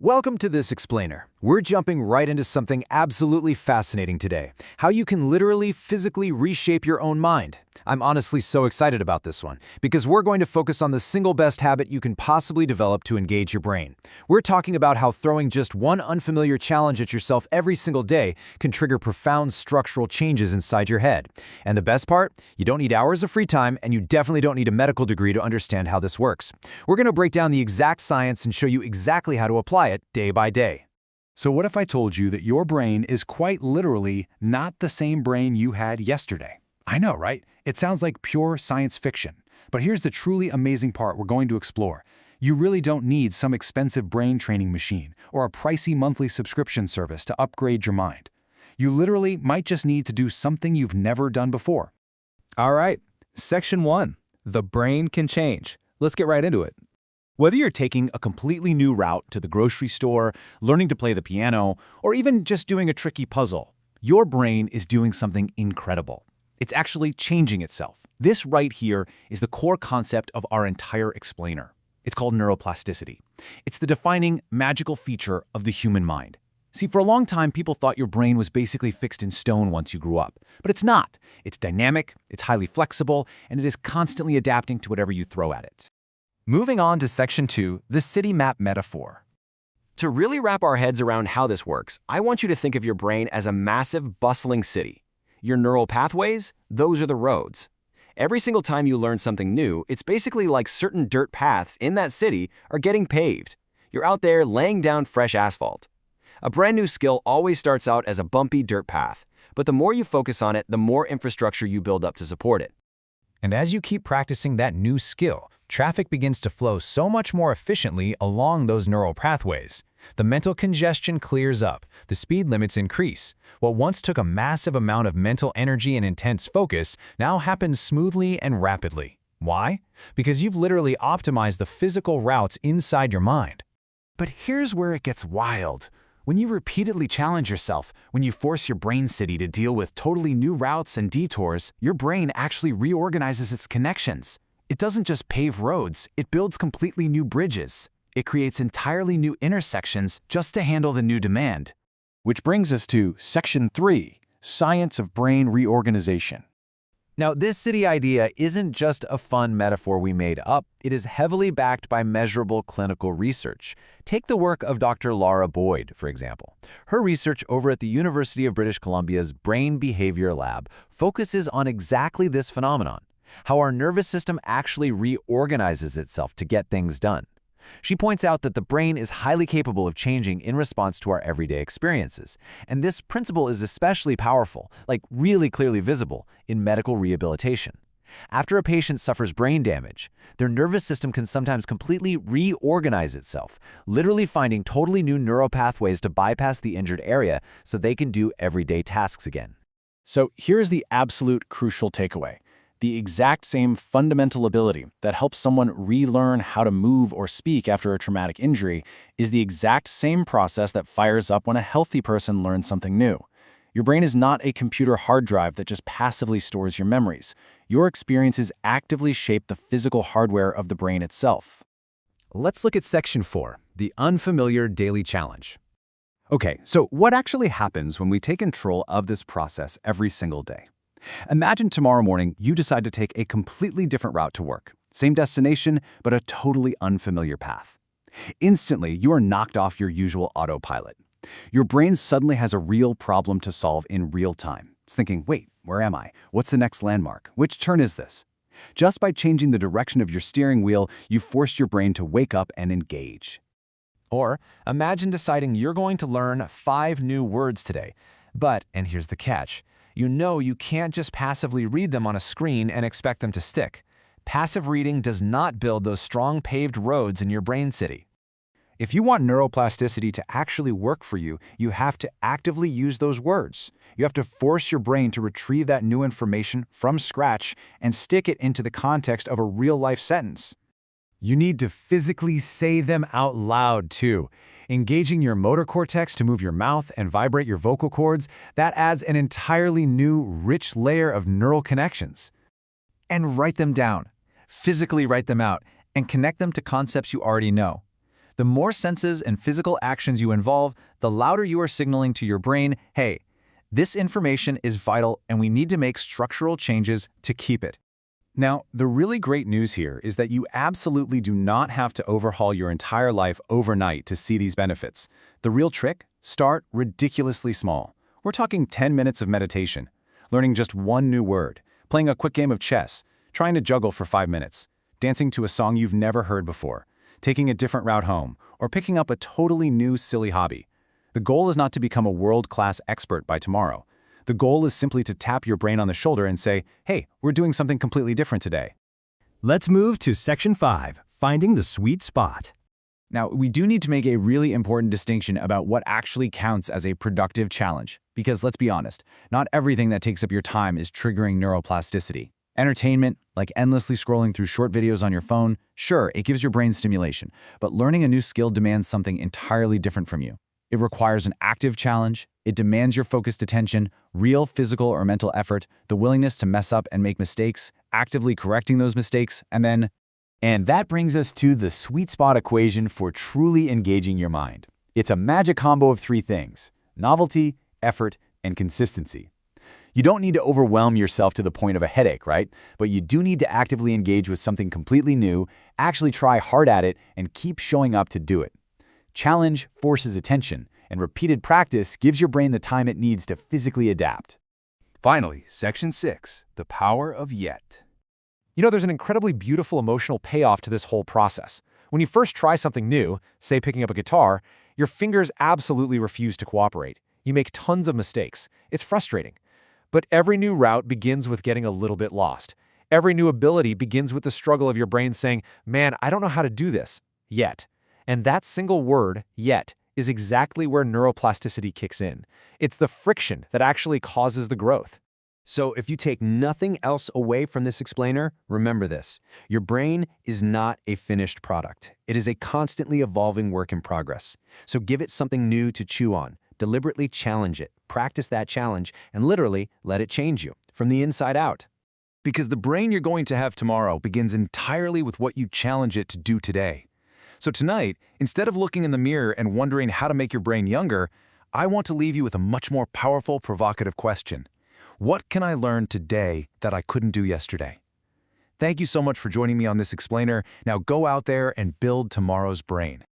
Welcome to this explainer. We're jumping right into something absolutely fascinating today, how you can literally, physically reshape your own mind. I'm honestly so excited about this one, because we're going to focus on the single best habit you can possibly develop to engage your brain. We're talking about how throwing just one unfamiliar challenge at yourself every single day can trigger profound structural changes inside your head. And the best part? You don't need hours of free time, and you definitely don't need a medical degree to understand how this works. We're going to break down the exact science and show you exactly how to apply it day by day. So what if I told you that your brain is quite literally not the same brain you had yesterday? I know, right? It sounds like pure science fiction. But here's the truly amazing part we're going to explore. You really don't need some expensive brain training machine or a pricey monthly subscription service to upgrade your mind. You literally might just need to do something you've never done before. All right, Section 1. The brain can change. Let's get right into it. Whether you're taking a completely new route to the grocery store, learning to play the piano, or even just doing a tricky puzzle, your brain is doing something incredible. It's actually changing itself. This right here is the core concept of our entire explainer. It's called neuroplasticity. It's the defining, magical feature of the human mind. See, for a long time, people thought your brain was basically fixed in stone once you grew up. But it's not. It's dynamic, it's highly flexible, and it is constantly adapting to whatever you throw at it. Moving on to Section 2, the city map metaphor. To really wrap our heads around how this works, I want you to think of your brain as a massive, bustling city. Your neural pathways, those are the roads. Every single time you learn something new, it's basically like certain dirt paths in that city are getting paved. You're out there laying down fresh asphalt. A brand new skill always starts out as a bumpy dirt path, but the more you focus on it, the more infrastructure you build up to support it. And as you keep practicing that new skill, traffic begins to flow so much more efficiently along those neural pathways. The mental congestion clears up, the speed limits increase. What once took a massive amount of mental energy and intense focus now happens smoothly and rapidly. Why? Because you've literally optimized the physical routes inside your mind. But here's where it gets wild. When you repeatedly challenge yourself, when you force your brain city to deal with totally new routes and detours, your brain actually reorganizes its connections. It doesn't just pave roads, it builds completely new bridges. It creates entirely new intersections just to handle the new demand. Which brings us to Section 3, Science of Brain Reorganization. Now, this city idea isn't just a fun metaphor we made up. It is heavily backed by measurable clinical research. Take the work of Dr. Laura Boyd, for example. Her research over at the University of British Columbia's Brain Behavior Lab focuses on exactly this phenomenon, how our nervous system actually reorganizes itself to get things done. She points out that the brain is highly capable of changing in response to our everyday experiences, and this principle is especially powerful, like really clearly visible, in medical rehabilitation. After a patient suffers brain damage, their nervous system can sometimes completely reorganize itself, literally finding totally new neural pathways to bypass the injured area so they can do everyday tasks again. So here's the absolute crucial takeaway. The exact same fundamental ability that helps someone relearn how to move or speak after a traumatic injury is the exact same process that fires up when a healthy person learns something new. Your brain is not a computer hard drive that just passively stores your memories. Your experiences actively shape the physical hardware of the brain itself. Let's look at Section 4, the unfamiliar daily challenge. Okay, so what actually happens when we take control of this process every single day? Imagine tomorrow morning you decide to take a completely different route to work. Same destination, but a totally unfamiliar path. Instantly, you are knocked off your usual autopilot. Your brain suddenly has a real problem to solve in real time. It's thinking, wait, where am I? What's the next landmark? Which turn is this? Just by changing the direction of your steering wheel, you forced your brain to wake up and engage. Or imagine deciding you're going to learn 5 new words today. But, and here's the catch, you know you can't just passively read them on a screen and expect them to stick. Passive reading does not build those strong paved roads in your brain city. If you want neuroplasticity to actually work for you, you have to actively use those words. You have to force your brain to retrieve that new information from scratch and stick it into the context of a real-life sentence. You need to physically say them out loud, too. Engaging your motor cortex to move your mouth and vibrate your vocal cords, that adds an entirely new, rich layer of neural connections. And write them down. Physically write them out and connect them to concepts you already know. The more senses and physical actions you involve, the louder you are signaling to your brain, hey, this information is vital and we need to make structural changes to keep it. Now, the really great news here is that you absolutely do not have to overhaul your entire life overnight to see these benefits. The real trick? Start ridiculously small. We're talking 10 minutes of meditation, learning just one new word, playing a quick game of chess, trying to juggle for 5 minutes, dancing to a song you've never heard before, taking a different route home, or picking up a totally new silly hobby. The goal is not to become a world-class expert by tomorrow. The goal is simply to tap your brain on the shoulder and say, hey, we're doing something completely different today. Let's move to Section 5, Finding the Sweet Spot. Now, we do need to make a really important distinction about what actually counts as a productive challenge. Because let's be honest, not everything that takes up your time is triggering neuroplasticity. Entertainment, like endlessly scrolling through short videos on your phone, sure, it gives your brain stimulation, but learning a new skill demands something entirely different from you. It requires an active challenge, it demands your focused attention, real physical or mental effort, the willingness to mess up and make mistakes, actively correcting those mistakes, and that brings us to the sweet spot equation for truly engaging your mind. It's a magic combo of 3 things: novelty, effort, and consistency. You don't need to overwhelm yourself to the point of a headache, right? But you do need to actively engage with something completely new, actually try hard at it, and keep showing up to do it. Challenge forces attention, and repeated practice gives your brain the time it needs to physically adapt. Finally, Section 6, the power of yet. You know, there's an incredibly beautiful emotional payoff to this whole process. When you first try something new, say picking up a guitar, your fingers absolutely refuse to cooperate. You make tons of mistakes. It's frustrating. But every new route begins with getting a little bit lost. Every new ability begins with the struggle of your brain saying, man, I don't know how to do this yet. And that single word, yet, is exactly where neuroplasticity kicks in. It's the friction that actually causes the growth. So if you take nothing else away from this explainer, remember this. Your brain is not a finished product. It is a constantly evolving work in progress. So give it something new to chew on. Deliberately challenge it. Practice that challenge, and literally let it change you from the inside out. Because the brain you're going to have tomorrow begins entirely with what you challenge it to do today. So tonight, instead of looking in the mirror and wondering how to make your brain younger, I want to leave you with a much more powerful, provocative question. What can I learn today that I couldn't do yesterday? Thank you so much for joining me on this explainer. Now go out there and build tomorrow's brain.